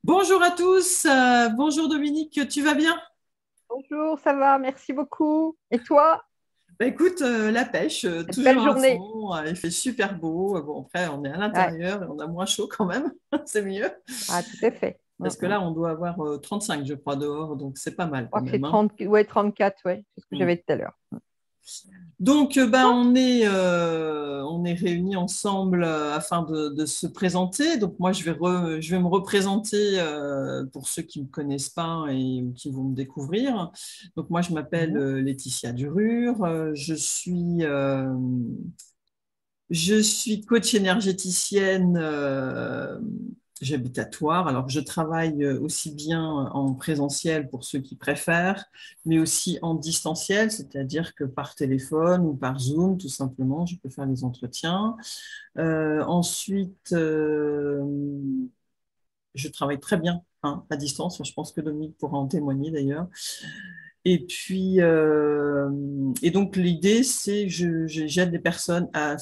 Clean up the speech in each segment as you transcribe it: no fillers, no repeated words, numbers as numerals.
Bonjour à tous, bonjour Dominique, tu vas bien? Bonjour, ça va, merci beaucoup. Et toi? Bah, écoute, la pêche, Belle toujours à journée. fond, il fait super beau. Bon, après, on est à Ouais. l'intérieur et on a moins chaud quand même, c'est mieux. Ah, tout à fait. Parce que là, on doit avoir 35, je crois, dehors, donc c'est pas mal Je quand crois que c'est même, hein. 30, ouais, 34, ouais, c'est ce que Mm. j'avais tout à l'heure. Donc, ben, on est réunis ensemble afin de se présenter. Donc, moi, je vais me représenter pour ceux qui ne me connaissent pas et qui vont me découvrir. Donc, moi, je m'appelle Mhm. Laetitia Durure. Je suis coach énergéticienne. J'habite à Thouars. Alors, je travaille aussi bien en présentiel pour ceux qui préfèrent, mais aussi en distanciel, c'est-à-dire que par téléphone ou par Zoom, tout simplement, je peux faire les entretiens. Ensuite, je travaille très bien, hein, à distance. Je pense que Dominique pourra en témoigner d'ailleurs. Et donc l'idée, c'est que j'aide les personnes à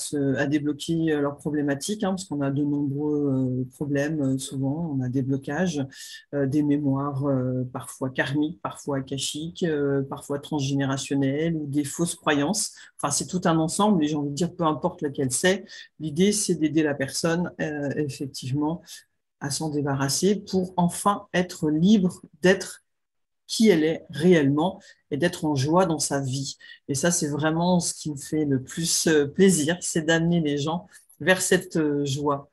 débloquer leurs problématiques, hein, parce qu'on a de nombreux problèmes, souvent, on a des blocages, des mémoires parfois karmiques, parfois akashiques, parfois transgénérationnelles, ou des fausses croyances. Enfin, c'est tout un ensemble, et j'ai envie de dire, peu importe laquelle c'est, l'idée, c'est d'aider la personne, effectivement, à s'en débarrasser pour enfin être libre d'être qui elle est réellement et d'être en joie dans sa vie. Et ça, c'est vraiment ce qui me fait le plus plaisir, c'est d'amener les gens vers cette joie.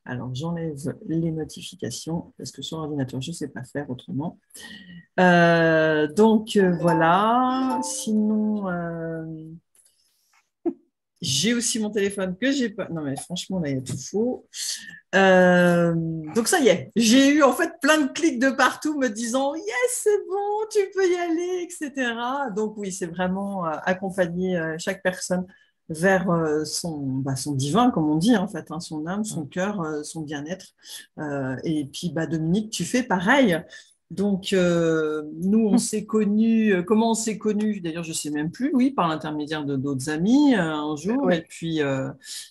Alors, j'enlève les notifications parce que sur l'ordinateur, je ne sais pas faire autrement. Voilà. Sinon, j'ai aussi mon téléphone que j'ai pas. Non, mais franchement, là, il y a tout faux. Euh, donc ça y est, j'ai eu en fait plein de clics de partout me disant yes, c'est bon, tu peux y aller, etc. Donc oui, c'est vraiment accompagner chaque personne vers son divin, comme on dit en fait, hein, son âme, son cœur, son bien-être. Et puis bah, Dominique, tu fais pareil. Donc nous, on s'est connus, comment on s'est connus? D'ailleurs, je sais même plus, oui, par l'intermédiaire de d'autres amis un jour. Et Oui.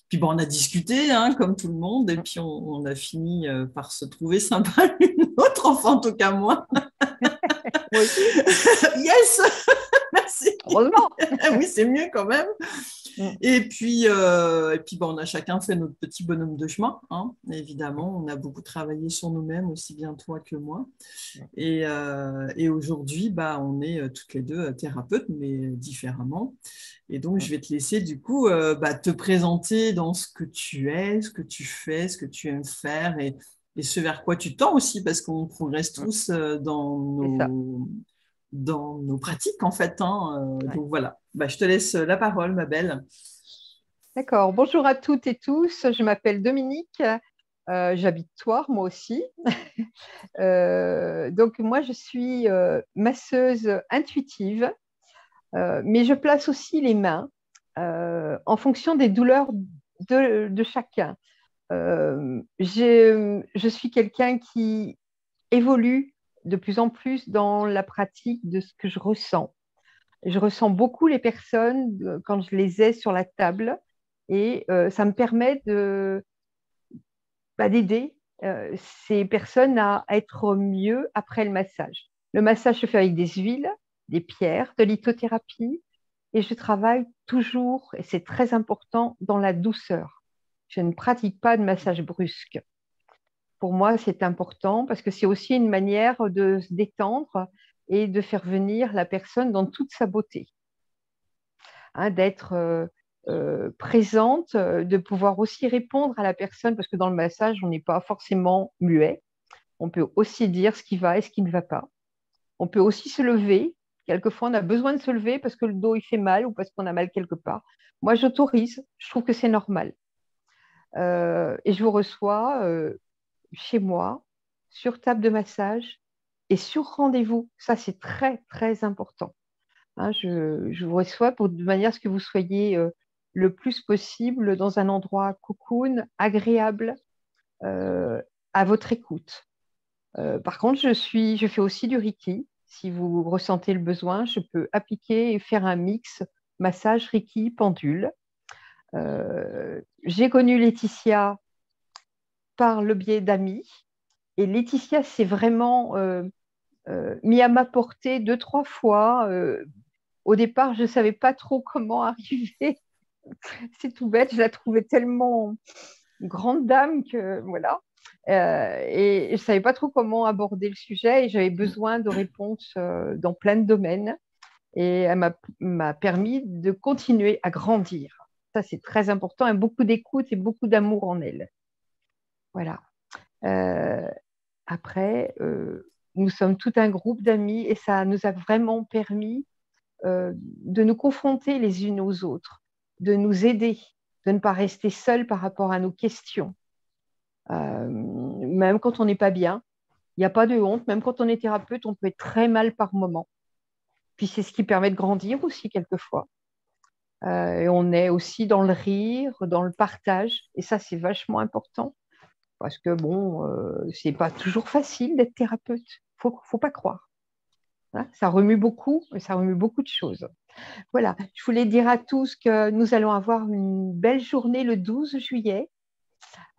puis bon, on a discuté, hein, comme tout le monde, et puis on a fini par se trouver sympa l'une l'autre, enfin en tout cas moi. Moi aussi, Yes, merci. heureusement. Oui, c'est mieux quand même. Et puis bon, on a chacun fait notre petit bonhomme de chemin, hein, évidemment. On a beaucoup travaillé sur nous-mêmes, aussi bien toi que moi. Et aujourd'hui, bah, on est toutes les deux thérapeutes, mais différemment. Et donc, je vais te laisser du coup bah, te présenter dans ce que tu es, ce que tu fais, ce que tu aimes faire et ce vers quoi tu tends aussi, parce qu'on progresse tous C'est ça. dans nos pratiques en fait, hein. Ouais. Donc voilà, bah, je te laisse la parole, ma belle. D'accord. Bonjour à toutes et tous. Je m'appelle Dominique. J'habite Thouars, moi aussi. Donc, moi, je suis masseuse intuitive, mais je place aussi les mains en fonction des douleurs de chacun. Je suis quelqu'un qui évolue de plus en plus dans la pratique de ce que je ressens. Je ressens beaucoup les personnes quand je les ai sur la table et ça me permet d'aider ces personnes à être mieux après le massage. Le massage se fait avec des huiles, des pierres, de lithothérapie et je travaille toujours, et c'est très important, dans la douceur. Je ne pratique pas de massage brusque. Pour moi, c'est important parce que c'est aussi une manière de se détendre et de faire venir la personne dans toute sa beauté, hein, d'être présente, de pouvoir aussi répondre à la personne parce que dans le massage, on n'est pas forcément muet. On peut aussi dire ce qui va et ce qui ne va pas. On peut aussi se lever. Quelquefois, on a besoin de se lever parce que le dos il fait mal ou parce qu'on a mal quelque part. Moi, j'autorise. Je trouve que c'est normal. Et je vous reçois chez moi, sur table de massage et sur rendez-vous. Ça, c'est très, très important. Hein, je vous reçois de manière à ce que vous soyez le plus possible dans un endroit cocoon, agréable, euh, à votre écoute. Par contre, je fais aussi du Reiki. Si vous ressentez le besoin, je peux appliquer et faire un mix massage Reiki pendule. J'ai connu Laetitia par le biais d'amis. Et Laetitia s'est vraiment mis à ma portée 2, 3 fois. Au départ, je ne savais pas trop comment arriver. C'est tout bête, je la trouvais tellement grande dame que voilà. Et je ne savais pas trop comment aborder le sujet et j'avais besoin de réponses dans plein de domaines. Et elle m'a permis de continuer à grandir. Ça, c'est très important. Et beaucoup d'écoute et beaucoup d'amour en elle. Voilà. Euh, Après, nous sommes tout un groupe d'amis et ça nous a vraiment permis de nous confronter les unes aux autres, de nous aider, de ne pas rester seuls par rapport à nos questions. Même quand on n'est pas bien, il n'y a pas de honte. Même quand on est thérapeute, on peut être très mal par moment. Puis c'est ce qui permet de grandir aussi quelquefois. Et on est aussi dans le rire, dans le partage. Et ça, c'est vachement important. Parce que bon, c'est pas toujours facile d'être thérapeute. Faut pas croire. Hein, ça remue beaucoup, et ça remue beaucoup de choses. Voilà, je voulais dire à tous que nous allons avoir une belle journée le 12 juillet.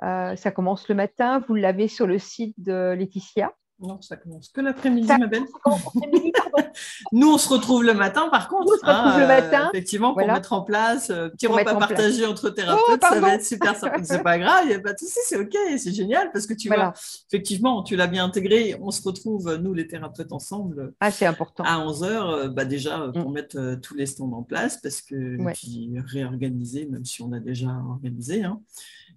Ça commence le matin, vous l'avez sur le site de Laetitia. Non, ça commence que l'après-midi, ma belle. Ça commence l'après-midi, pardon. Nous, on se retrouve le matin, par contre. Nous, on se retrouve le matin. Effectivement, Voilà. pour mettre en place, petit repas partagé entre thérapeutes, ça va être super sympa. C'est pas grave, il n'y a pas de souci, c'est OK, c'est génial parce que tu vois, effectivement, tu l'as bien intégré. On se retrouve, nous, les thérapeutes, ensemble. Ah, c'est important. À 11h, déjà, pour mettre tous les stands en place parce que, puis réorganiser, même si on a déjà organisé, hein.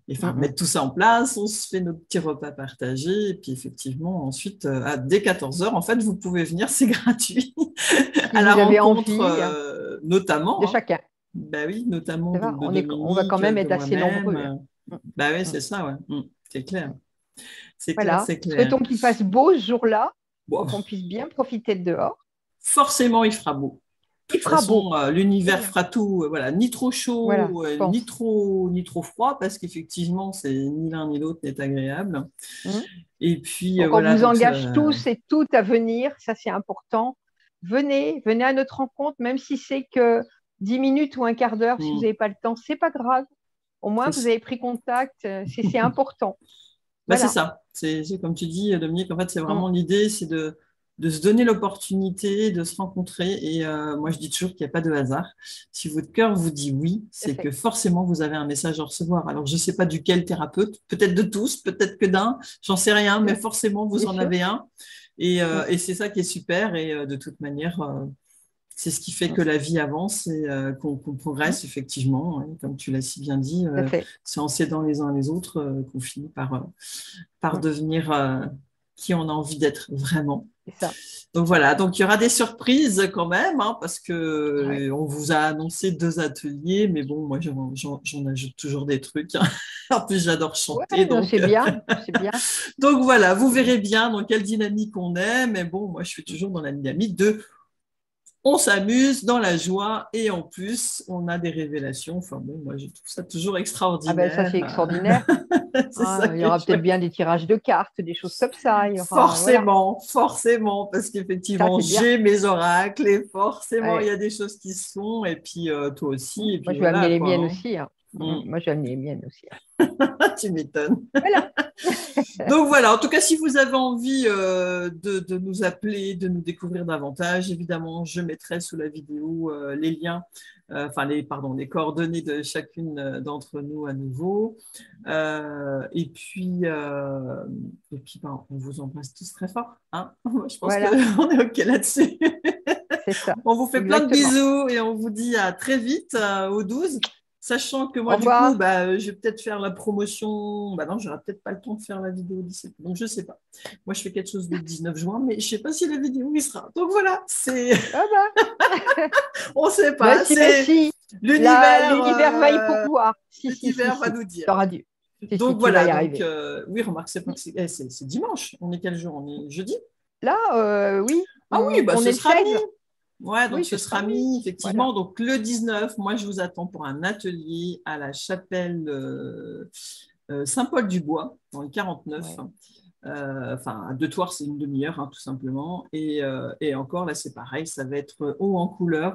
Et enfin, mettre tout ça en place, on se fait nos petits repas partagés, et puis effectivement, ensuite, dès 14h, en fait, vous pouvez venir, c'est gratuit, à la rencontre, notamment. De chacun. Bah oui, notamment de Dominique, on va quand même être assez nombreux. Bah oui, c'est ça, ouais. C'est clair. C'est voilà. clair, c'est clair. Souhaitons qu'il fasse beau ce jour-là, pour qu'on puisse bien profiter de dehors. Forcément, il fera beau. De toute façon, l'univers fera tout, voilà, ni trop chaud, ni trop froid, parce qu'effectivement, ni l'un ni l'autre n'est agréable. Et puis, donc, on vous engage tous et toutes à venir, ça c'est important. Venez à notre rencontre, même si c'est que 10 minutes ou un quart d'heure, si vous n'avez pas le temps, c'est pas grave. Au moins, vous avez pris contact, c'est important. Bah, voilà. C'est ça, c'est comme tu dis, Dominique, en fait, c'est vraiment l'idée, c'est de se donner l'opportunité de se rencontrer. Et moi, je dis toujours qu'il n'y a pas de hasard. Si votre cœur vous dit oui, c'est que forcément, vous avez un message à recevoir. Alors, je ne sais pas duquel thérapeute, peut-être de tous, peut-être que d'un, j'en sais rien, mais forcément, vous en avez un. Et c'est ça qui est super. Et de toute manière, c'est ce qui fait que la vie avance et qu'on progresse, effectivement. Hein, comme tu l'as si bien dit, c'est en s'aidant les uns les autres qu'on finit par devenir qui on a envie d'être vraiment. Ça. Donc voilà, donc il y aura des surprises quand même, hein, parce que on vous a annoncé 2 ateliers, mais bon, moi j'en ajoute toujours des trucs. Hein. En plus, j'adore chanter. Donc c'est bien, c'est bien. Donc voilà, vous verrez bien dans quelle dynamique on est, mais bon, moi je suis toujours dans la dynamique de on s'amuse dans la joie et en plus, on a des révélations. Enfin bon, moi, je trouve ça toujours extraordinaire. Ah ben, ça, c'est extraordinaire. Il y aura peut-être bien des tirages de cartes, des choses comme ça. Forcément, parce qu'effectivement, j'ai mes oracles et forcément, il y a des choses qui se font. Et puis, toi aussi. Et puis, moi, je vais amener les miennes aussi. Hein. Moi, je vais amener les miennes aussi. Tu m'étonnes. Voilà. Donc voilà, en tout cas, si vous avez envie de nous appeler, de nous découvrir davantage, évidemment, je mettrai sous la vidéo les liens, les coordonnées de chacune d'entre nous à nouveau. Et puis on vous embrasse tous très fort. Hein. Je pense qu'on est OK là-dessus. C'est ça. On vous fait plein de bisous et on vous dit à très vite au 12. Sachant que moi, du coup, je vais peut-être faire la promotion. Non, j'aurai peut-être pas le temps de faire la vidéo au 17. Donc, je ne sais pas. Moi, je fais quelque chose le 19 juin, mais je ne sais pas si la vidéo y sera. Donc, voilà, c'est… On ne sait pas. L'univers va y pouvoir. L'univers va nous dire. Donc, voilà. Donc, oui, remarque, c'est dimanche. On est quel jour? On est jeudi? Là, oui. Ah oui, on est ce sera 16. Ouais, donc ce sera mis, effectivement. Voilà. Donc le 19, moi je vous attends pour un atelier à la chapelle Saint-Paul-du-Bois, dans le 49. À 2 Thouars, c'est une demi-heure, hein, tout simplement. Et encore, là, c'est pareil, ça va être haut en couleur.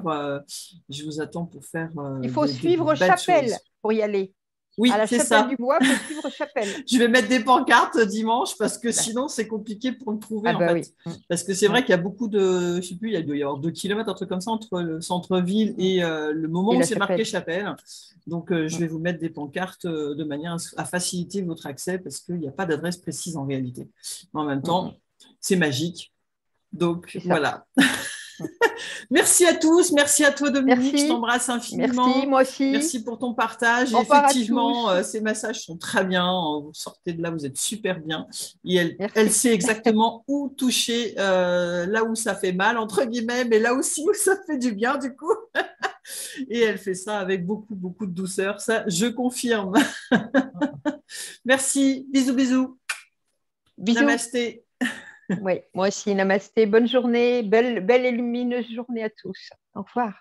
Je vous attends pour faire. Il faut suivre chapelle pour y aller. Oui, À la c'est Chapelle ça. du Bois, il faut suivre Chapelle. Je vais mettre des pancartes dimanche parce que sinon, c'est compliqué pour le trouver, Ah en bah fait. oui. Parce que c'est Mm. vrai qu'il y a beaucoup de, je sais plus, il doit y avoir 2 kilomètres, un truc comme ça, entre le centre-ville Mm. et le moment Et où la c'est marqué Chapelle. chapelle. Donc, je Mm. vais vous mettre des pancartes de manière à faciliter votre accès parce qu'il n'y a pas d'adresse précise en réalité. Mais en même Mm, mm. temps, c'est magique. Donc, C'est ça. voilà. Mm. Merci à tous. Merci à toi, Dominique. Je Merci. t'embrasse Merci, infiniment. moi aussi. Merci pour ton partage. Et Au revoir à effectivement, tous. ces massages sont très bien. Vous sortez de là, vous êtes super bien. Et elle Merci. sait exactement où toucher, là où ça fait mal, entre guillemets, mais là aussi où ça fait du bien, du coup. Et elle fait ça avec beaucoup, beaucoup de douceur. Ça, je confirme. Merci. Bisous, bisous. Bisous. Namasté. Oui, moi aussi, namasté. Bonne journée. Belle et lumineuse journée à tous. Au revoir.